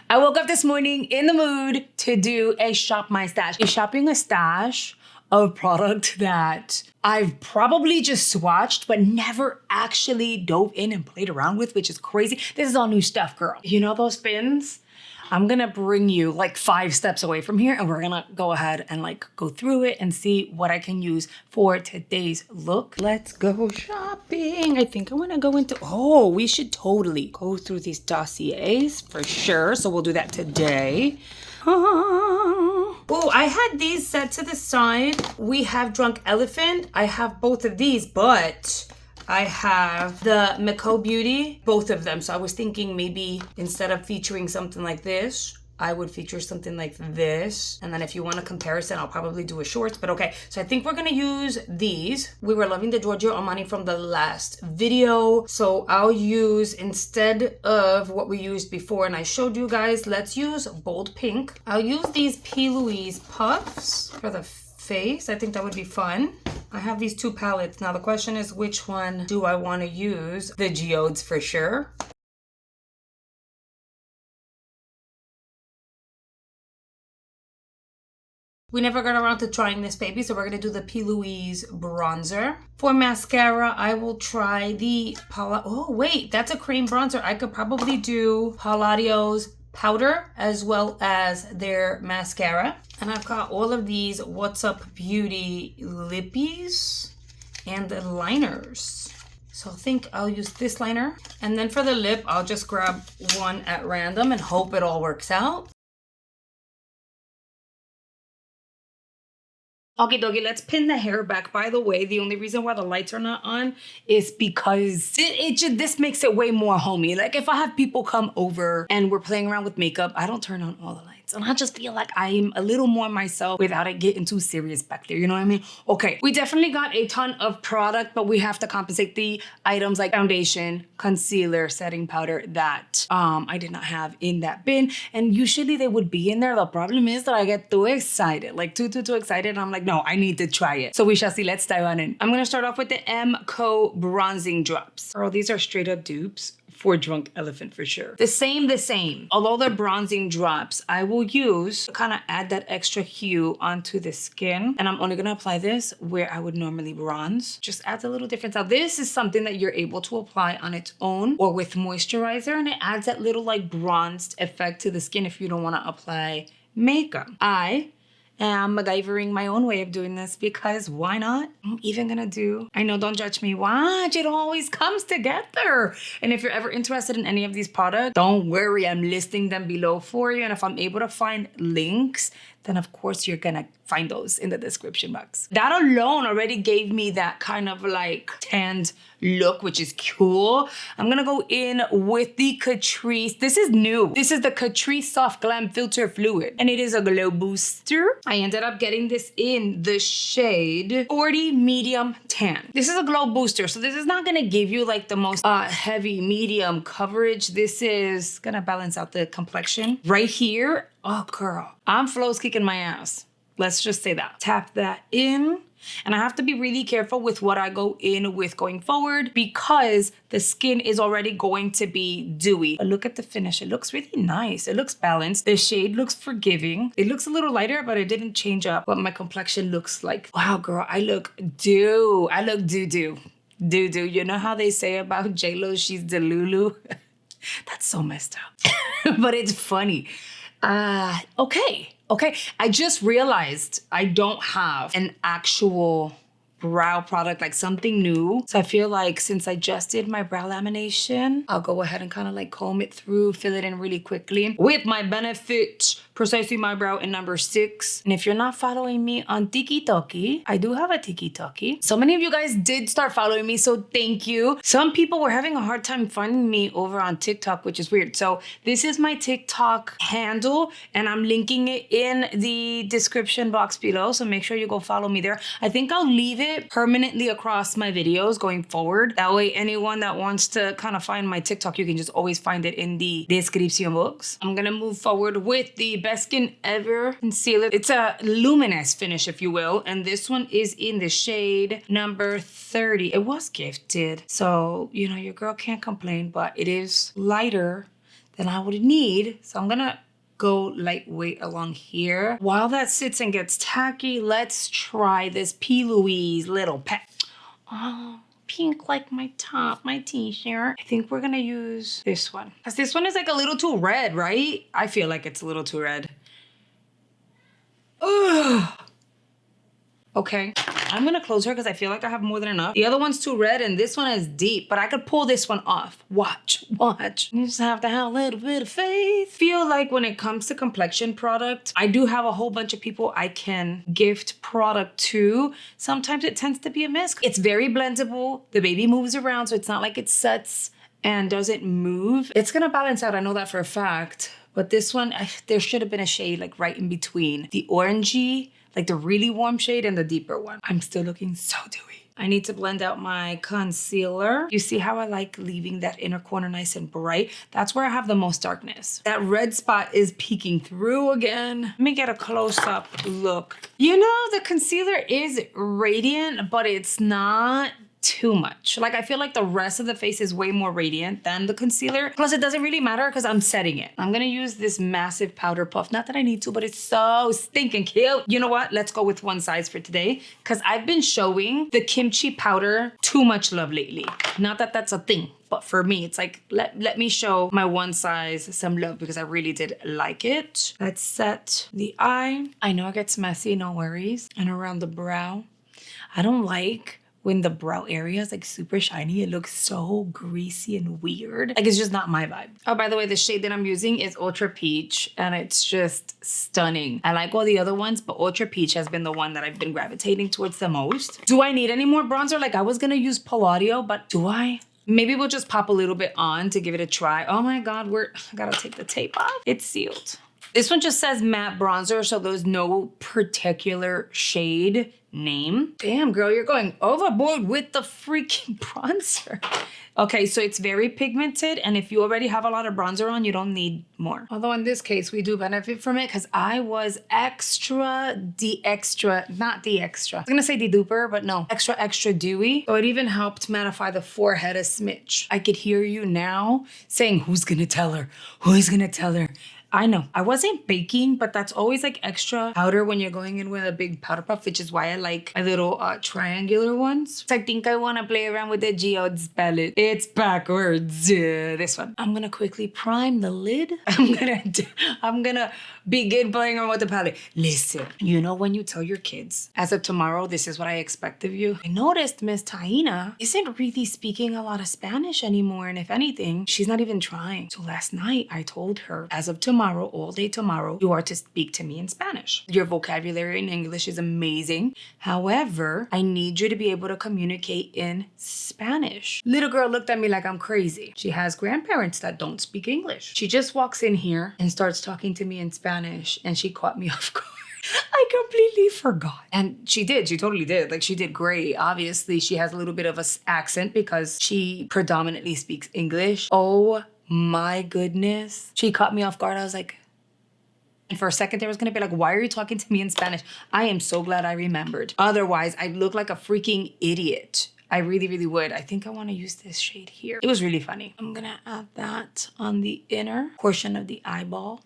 I woke up this morning in the mood to do a shop my stash. Shopping a stash of product that I've probably just swatched but never actually dove in and played around with, which is crazy. This is all new stuff, girl. You know those bins? I'm gonna bring you like 5 steps away from here and we're gonna go ahead and like go through it and see what I can use for today's look. Let's go shopping. I think I wanna go into, we should totally go through these dossiers for sure. So we'll do that today. Oh, I had these set to the side. We have Drunk Elephant. I have both of these, but I have the Miko Beauty, both of them. So I was thinking maybe instead of featuring something like this, I would feature something like this. And then if you want a comparison, I'll probably do a shorts, but okay. So I think we're gonna use these. We were loving the Giorgio Armani from the last video. So I'll use, instead of what we used before, and I showed you guys, let's use Bold Pink. I'll use these P. Louise puffs for the face. I think that would be fun. I have these 2 palettes. Now the question is, which one do I want to use? The geodes for sure. We never got around to trying this baby, so we're gonna do the P. Louise bronzer. For mascara, I will try the oh wait, that's a cream bronzer. I could probably do Palladio's powder as well as their mascara. And I've got all of these What's Up Beauty lippies and the liners. So I think I'll use this liner. And then for the lip, I'll just grab one at random and hope it all works out. Okay, doggy, let's pin the hair back. By the way, the only reason why the lights are not on is because this makes it way more homey. Like if I have people come over and we're playing around with makeup, I don't turn on all the lights. And I just feel like I'm a little more myself without it getting too serious back there. You know what I mean? Okay, we definitely got a ton of product, but we have to compensate the items like foundation, concealer, setting powder that I did not have in that bin. And usually they would be in there. The problem is that I get too excited, like too excited. And I'm like, no, I need to try it. So we shall see. Let's dive on in. I'm gonna start off with the MCO bronzing drops. Girl, these are straight up dupes for Drunk Elephant for sure. The same. Although they're bronzing drops, I will use to kind of add that extra hue onto the skin. And I'm only gonna apply this where I would normally bronze. Just adds a little difference. Now this is something that you're able to apply on its own or with moisturizer, and it adds that little like bronzed effect to the skin if you don't wanna apply makeup. I am MacGyvering my own way of doing this because why not? I'm even gonna do, I know, don't judge me, watch, it always comes together. And if you're ever interested in any of these products, don't worry, I'm listing them below for you. And if I'm able to find links, then of course you're gonna find those in the description box. That alone already gave me that kind of like tanned look, which is cool. I'm gonna go in with the Catrice. This is new. This is the Catrice Soft Glam Filter Fluid, and it is a glow booster. I ended up getting this in the shade 40 Medium Tan. This is a glow booster, so this is not gonna give you like the most heavy medium coverage. This is gonna balance out the complexion. Right here, oh girl, I'm Flo's kicking my ass. Let's just say that. Tap that in. And I have to be really careful with what I go in with going forward because the skin is already going to be dewy. But look at the finish. It looks really nice. It looks balanced. The shade looks forgiving. It looks a little lighter, but it didn't change up what my complexion looks like. Wow, girl, I look dew. I look doo-doo. Doo-doo. You know how they say about J-Lo, she's Delulu? That's so messed up. But it's funny. Okay, I just realized I don't have an actual brow product, like something new. So I feel like since I just did my brow lamination, I'll go ahead and kind of like comb it through, fill it in really quickly with my Benefit Precisely My Brow in number 6. And if you're not following me on TikTok, I do have a TikTok. So many of you guys did start following me, so thank you. Some people were having a hard time finding me over on TikTok, which is weird. So this is my TikTok handle, and I'm linking it in the description box below. So make sure you go follow me there. I think I'll leave it permanently across my videos going forward. That way, anyone that wants to kind of find my TikTok, you can just always find it in the description box. I'm gonna move forward with the Best Skin Ever concealer. It's a luminous finish, if you will, and this one is in the shade number 30. It was gifted, so you know your girl can't complain, but it is lighter than I would need. So I'm gonna go lightweight along here. While that sits and gets tacky, let's try this P. Louise little pet. Oh, pink like my top, my t-shirt. I think we're gonna use this one. Because this one is like a little too red, right? I feel like it's a little too red. Ugh. Okay, I'm gonna close her because I feel like I have more than enough. The other one's too red and this one is deep, but I could pull this one off. Watch, watch. You just have to have a little bit of faith. Feel like when it comes to complexion product, I do have a whole bunch of people I can gift product to. Sometimes it tends to be a miss. It's very blendable. The baby moves around, so it's not like it sets and doesn't move. It's gonna balance out, I know that for a fact. But this one, there should have been a shade like right in between. The orangey, like the really warm shade, and the deeper one. I'm still looking so dewy. I need to blend out my concealer. You see how I like leaving that inner corner nice and bright? That's where I have the most darkness. That red spot is peeking through again. Let me get a close-up look. You know, the concealer is radiant, but it's not too much. Like, I feel like the rest of the face is way more radiant than the concealer. Plus, it doesn't really matter because I'm setting it. I'm gonna use this massive powder puff. Not that I need to, but it's so stinking cute. You know what? Let's go with one size for today because I've been showing the kimchi powder too much love lately. Not that that's a thing, but for me, it's like, let me show my one size some love because I really did like it. Let's set the eye. I know it gets messy, no worries. And around the brow. I don't like when the brow area is like super shiny. It looks so greasy and weird. Like, it's just not my vibe. Oh, by the way, the shade that I'm using is Ultra Peach and it's just stunning. I like all the other ones, but Ultra Peach has been the one that I've been gravitating towards the most. Do I need any more bronzer? Like, I was gonna use Palladio, but do I? Maybe we'll just pop a little bit on to give it a try. Oh my God, I gotta take the tape off. It's sealed. This one just says matte bronzer, so there's no particular shade name. Damn, girl, you're going overboard with the freaking bronzer. Okay, so it's very pigmented, and if you already have a lot of bronzer on, you don't need more. Although in this case, we do benefit from it because I was extra I was gonna say de-duper, but no, extra dewy. So it even helped mattify the forehead a smidge. I could hear you now saying, who's gonna tell her? Who's gonna tell her? I know, I wasn't baking, but that's always like extra powder when you're going in with a big powder puff, which is why I like my little triangular ones. So I think I wanna play around with the Geodes palette. It's backwards, this one. I'm gonna quickly prime the lid. I'm gonna begin playing around with the palette. Listen, you know when you tell your kids, as of tomorrow, this is what I expect of you. I noticed Miss Taina isn't really speaking a lot of Spanish anymore, and if anything, she's not even trying. So last night I told her, as of tomorrow, all day tomorrow, you are to speak to me in Spanish. Your vocabulary in English is amazing. However, I need you to be able to communicate in Spanish. Little girl looked at me like I'm crazy. She has grandparents that don't speak English. She just walks in here and starts talking to me in Spanish, and she caught me off guard. I completely forgot. And she did. She totally did. Like, she did great. Obviously, she has a little bit of an accent because she predominantly speaks English. Oh my goodness. She caught me off guard. I was like, and for a second there was gonna be like, why are you talking to me in Spanish? I am so glad I remembered. Otherwise, I'd look like a freaking idiot. I really, really would. I think I wanna use this shade here. It was really funny. I'm gonna add that on the inner portion of the eyeball.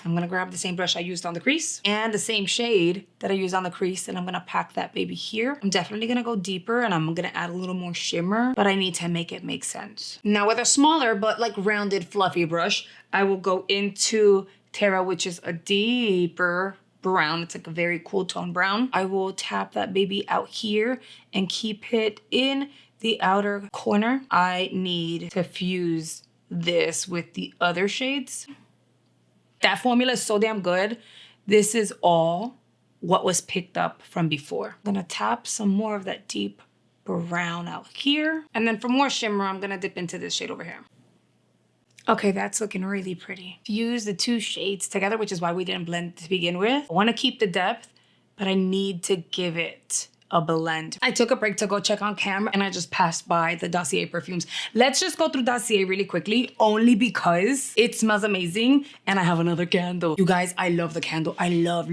I'm gonna grab the same brush I used on the crease and the same shade that I used on the crease, and I'm gonna pack that baby here. I'm definitely gonna go deeper and I'm gonna add a little more shimmer, but I need to make it make sense. Now with a smaller but like rounded fluffy brush, I will go into Terra, which is a deeper brown. It's like a very cool tone brown. I will tap that baby out here and keep it in the outer corner. I need to fuse this with the other shades. That formula is so damn good. This is all what was picked up from before. I'm gonna tap some more of that deep brown out here. And then for more shimmer, I'm gonna dip into this shade over here. Okay, that's looking really pretty. Fuse the two shades together, which is why we didn't blend to begin with. I wanna keep the depth, but I need to give it a blend. I took a break to go check on camera and I just passed by the Dossier perfumes. Let's just go through Dossier really quickly, only because it smells amazing and I have another candle. You guys, I love the candle. I love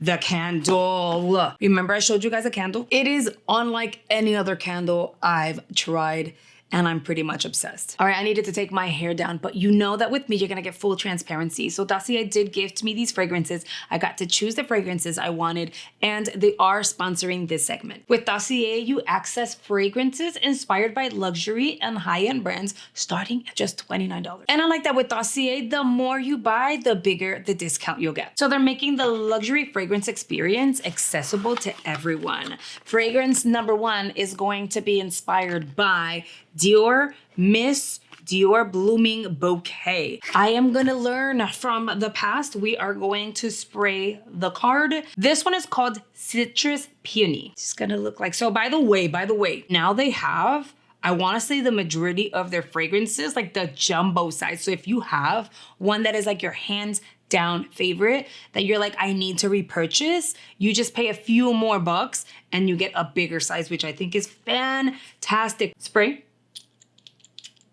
the candle. Remember I showed you guys a candle? It is unlike any other candle I've tried. and I'm pretty much obsessed. All right, I needed to take my hair down, but you know that with me, you're gonna get full transparency. So Dossier did gift me these fragrances. I got to choose the fragrances I wanted, and they are sponsoring this segment. With Dossier, you access fragrances inspired by luxury and high-end brands starting at just $29. And I like that with Dossier, the more you buy, the bigger the discount you'll get. So they're making the luxury fragrance experience accessible to everyone. Fragrance number 1 is going to be inspired by Dior Miss Dior Blooming Bouquet. I am gonna learn from the past. We are going to spray the card. This one is called Citrus Peony. It's gonna look like, so by the way, now they have, I wanna say the majority of their fragrances, like the jumbo size. So if you have one that is like your hands down favorite that you're like, I need to repurchase, you just pay a few more bucks and you get a bigger size, which I think is fantastic. Spray.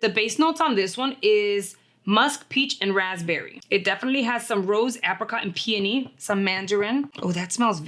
The base notes on this one is musk, peach, and raspberry. It definitely has some rose, apricot, and peony, some mandarin. Oh, that smells,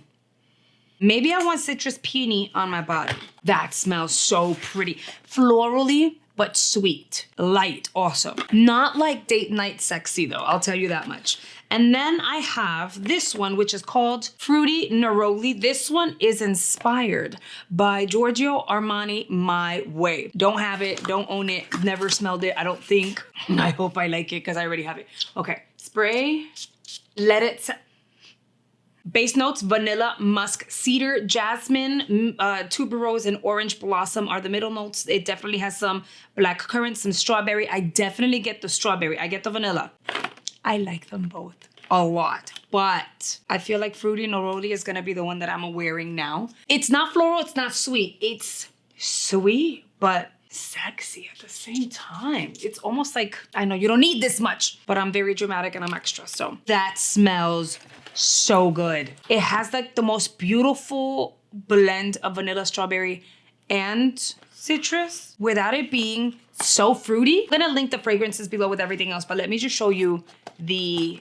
maybe I want citrus peony on my body. That smells so pretty. Florally, but sweet, light also. Not like date night sexy though, I'll tell you that much. And then I have this one, which is called Fruity Neroli. This one is inspired by Giorgio Armani My Way. Don't have it, don't own it, never smelled it, I don't think. I hope I like it because I already have it. Okay, spray, let it set. Base notes, vanilla, musk, cedar, jasmine, tuberose, and orange blossom are the middle notes. It definitely has some black currant, some strawberry. I definitely get the strawberry. I get the vanilla. I like them both a lot, but I feel like Fruity Neroli is gonna be the one that I'm wearing now. It's not floral, it's not sweet. It's sweet, but sexy at the same time. It's almost like, I know you don't need this much, but I'm very dramatic and I'm extra. So that smells so good. It has like the most beautiful blend of vanilla, strawberry, and citrus without it being so fruity. I'm gonna link the fragrances below with everything else, but let me just show you the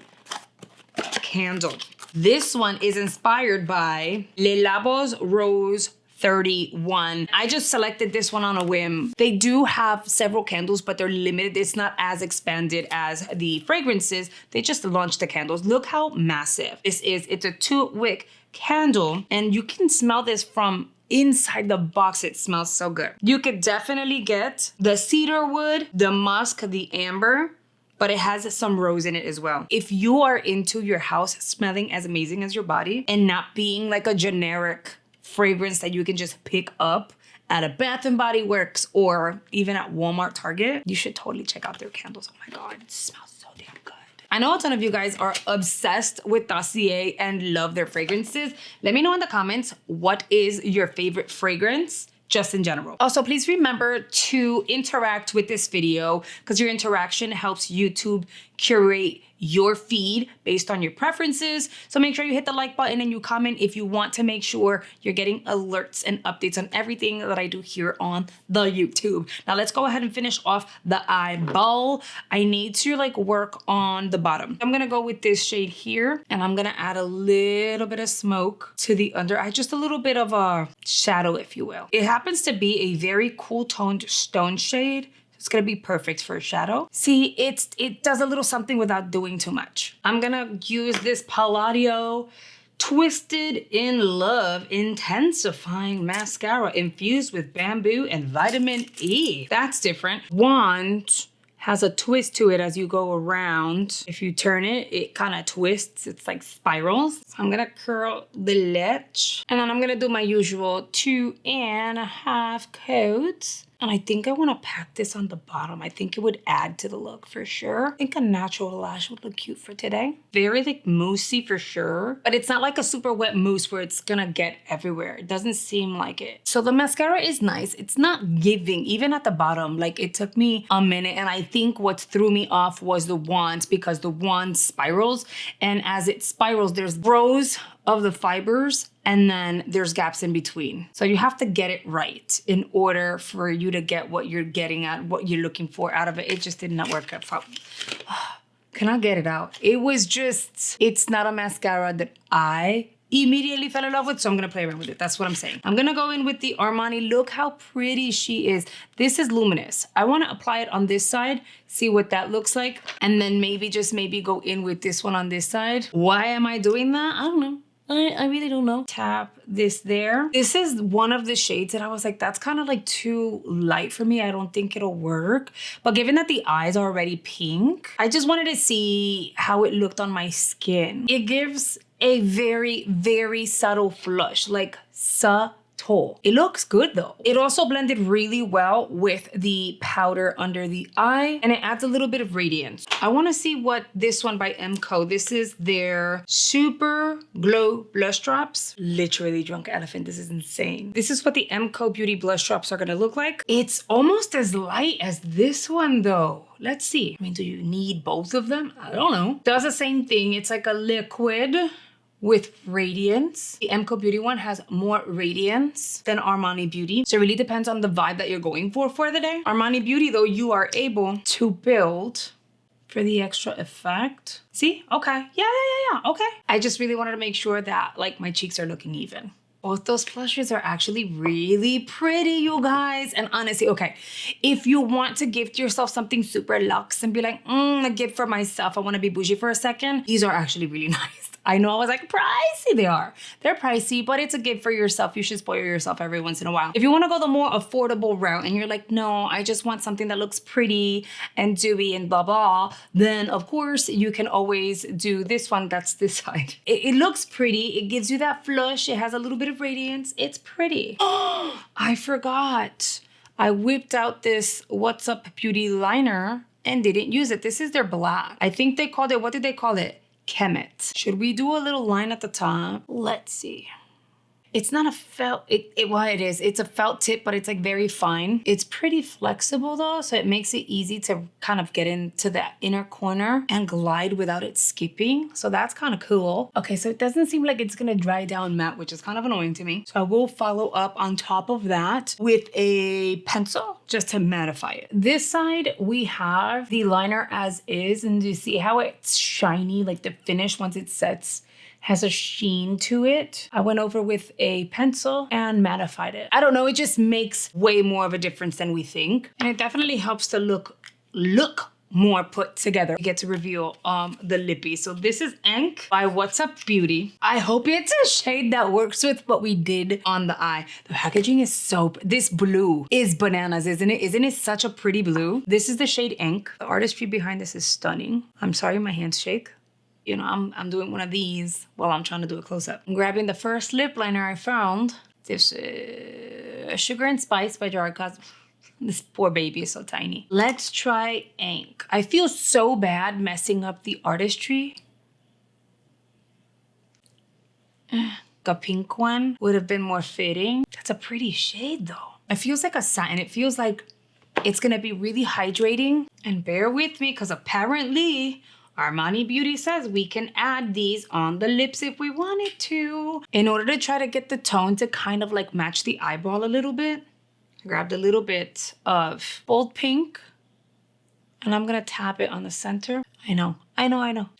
candle. This one is inspired by Le Labos Rose 31. I just selected this one on a whim. They do have several candles, but they're limited. It's not as expanded as the fragrances. They just launched the candles. Look how massive this is. It's a 2-wick candle, and you can smell this from inside the box. It smells so good. You could definitely get the cedar wood, the musk, the amber, but it has some rose in it as well. If you are into your house smelling as amazing as your body and not being like a generic fragrance that you can just pick up at a Bath & Body Works or even at Walmart, Target, you should totally check out their candles. Oh my God, it smells so damn good. I know a ton of you guys are obsessed with Dossier and love their fragrances. Let me know in the comments, what is your favorite fragrance? Just in general. Also, please remember to interact with this video because your interaction helps YouTube curate your feed based on your preferences. So make sure you hit the like button and you comment if you want to make sure you're getting alerts and updates on everything that I do here on the YouTube. Now let's go ahead and finish off the eyeball. I need to like work on the bottom. I'm gonna go with this shade here and I'm gonna add a little bit of smoke to the under eye, just a little bit of a shadow, if you will. It happens to be a very cool toned stone shade. It's gonna be perfect for a shadow. See, it does a little something without doing too much. I'm gonna use this Palladio Twisted in Love Intensifying Mascara infused with bamboo and vitamin E. That's different. Wand has a twist to it as you go around. If you turn it, it kind of twists. It's like spirals. So I'm gonna curl the ledge. And then I'm gonna do my usual 2.5 coats. And I think I want to pack this on the bottom. I think it would add to the look for sure. I think a natural lash would look cute for today. Very like moussey for sure, but it's not like a super wet mousse where it's gonna get everywhere. It doesn't seem like it. So the mascara is nice. It's not giving, even at the bottom. Like it took me a minute, and I think what threw me off was the wand because the wand spirals, and as it spirals, there's rows of the fibers and then there's gaps in between. So you have to get it right in order for you to get what you're getting at, what you're looking for out of it. It just did not work out. Can I get it out? It was just, it's not a mascara that I immediately fell in love with, so I'm gonna play around with it. That's what I'm saying. I'm gonna go in with the Armani. Look how pretty she is. This is luminous. I wanna apply it on this side, see what that looks like, and then maybe, just maybe, go in with this one on this side. Why am I doing that? I don't know. I really don't know. Tap this there. This is one of the shades that I was like, that's kind of like too light for me. I don't think it'll work. But given that the eyes are already pink, I just wanted to see how it looked on my skin. It gives a very, very subtle flush, like subtle. It looks good though. It also blended really well with the powder under the eye, and it adds a little bit of radiance. I want to see what this one by MCO. This is their Super Glow Blush Drops. Literally drunk elephant. This is insane. This is what the MCO Beauty Blush Drops are going to look like. It's almost as light as this one though. Let's see. I mean, do you need both of them? I don't know. Does the same thing. It's like a liquid with radiance. The MCO Beauty one has more radiance than Armani Beauty. So it really depends on the vibe that you're going for the day. Armani Beauty though, you are able to build for the extra effect. See? Okay. Yeah. Okay. I just really wanted to make sure that like my cheeks are looking even. Both those blushes are actually really pretty, you guys. And honestly, okay, if you want to gift yourself something super luxe and be like, a gift for myself, I want to be bougie for a second, these are actually really nice. I know I was like, pricey they are. They're pricey, but it's a gift for yourself. You should spoil yourself every once in a while. If you want to go the more affordable route and you're like, no, I just want something that looks pretty and dewy and blah, blah, then of course you can always do this one. That's this side. It looks pretty. It gives you that flush. It has a little bit of radiance. It's pretty. Oh, I forgot. I whipped out this What's Up Beauty liner and didn't use it. This is their black. I think they called it, what did they call it? Chemet. Should we do a little line at the top? Let's see. It's not a felt, well, it is. It's a felt tip, but it's like very fine. It's pretty flexible though, so it makes it easy to kind of get into that inner corner and glide without it skipping. So that's kind of cool. Okay, so it doesn't seem like it's gonna dry down matte, which is kind of annoying to me. So I will follow up on top of that with a pencil just to mattify it. This side, we have the liner as is, and you see how it's shiny, like the finish once it sets has a sheen to it. I went over with a pencil and mattified it. I don't know, it just makes way more of a difference than we think. And it definitely helps to look more put together. We get to reveal the lippy. So this is Ink by What's Up Beauty. I hope it's a shade that works with what we did on the eye. The packaging is so, this blue is bananas, isn't it? Isn't it such a pretty blue? This is the shade Ink. The artistry behind this is stunning. I'm sorry, my hands shake. You know, I'm doing one of these while I'm trying to do a close-up. I'm grabbing the first lip liner I found. This Sugar and Spice by Gerard Cosmetics. This poor baby is so tiny. Let's try Ink. I feel so bad messing up the artistry. A pink one would have been more fitting. That's a pretty shade though. It feels like a satin. It feels like it's gonna be really hydrating. And bear with me, because apparently Armani Beauty says we can add these on the lips if we wanted to, in order to try to get the tone to kind of like match the eyeball a little bit. I grabbed a little bit of bold pink and I'm gonna tap it on the center. I know. I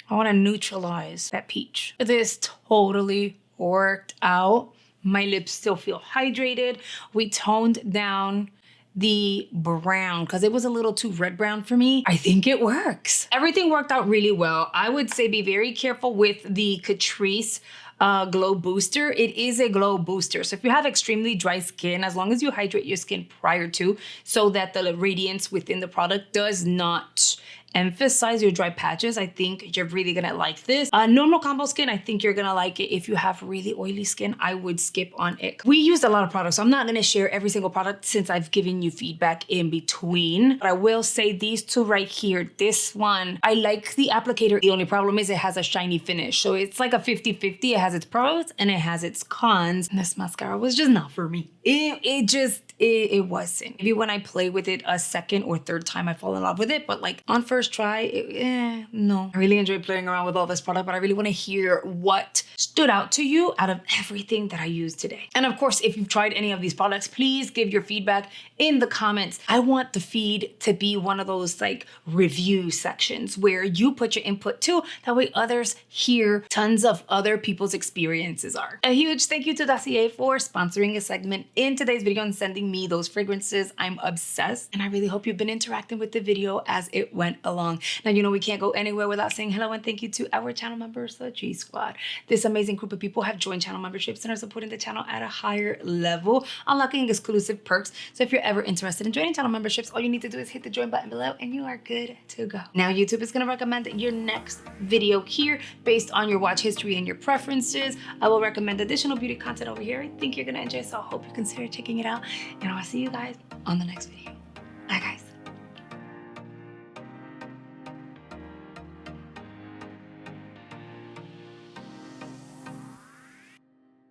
want to neutralize that peach. This totally worked out. My lips still feel hydrated. We toned down the brown because it was a little too red brown for me. I think it works. Everything worked out really well. I would say be very careful with the Catrice Glow Booster. It is a glow booster. So if you have extremely dry skin, as long as you hydrate your skin prior to, so that the radiance within the product does not emphasize your dry patches, I think you're really gonna like this. Normal combo skin, I think you're gonna like it. If you have really oily skin, I would skip on it. We used a lot of products, so I'm not gonna share every single product since I've given you feedback in between. But I will say these two right here, this one, I like the applicator. The only problem is it has a shiny finish. So it's like a 50-50. It has its pros and it has its cons. And this mascara was just not for me. It wasn't. Maybe when I play with it a second or third time, I fall in love with it. But like on first first try, no. I really enjoyed playing around with all this product, but I really want to hear what stood out to you out of everything that I used today. And of course, if you've tried any of these products, please give your feedback in the comments. I want the feed to be one of those like review sections where you put your input too. That way others hear tons of other people's experiences are. A huge thank you to Dossier for sponsoring a segment in today's video and sending me those fragrances. I'm obsessed, and I really hope you've been interacting with the video as it went along. Now, you know we can't go anywhere without saying hello and thank you to our channel members, the G Squad. This amazing group of people have joined channel memberships and are supporting the channel at a higher level, unlocking exclusive perks. So if you're ever interested in joining channel memberships, all you need to do is hit the join button below and you are good to go. Now, YouTube is going to recommend your next video here based on your watch history and your preferences. I will recommend additional beauty content over here. I think you're going to enjoy, so I hope you consider checking it out. And I'll see you guys on the next video.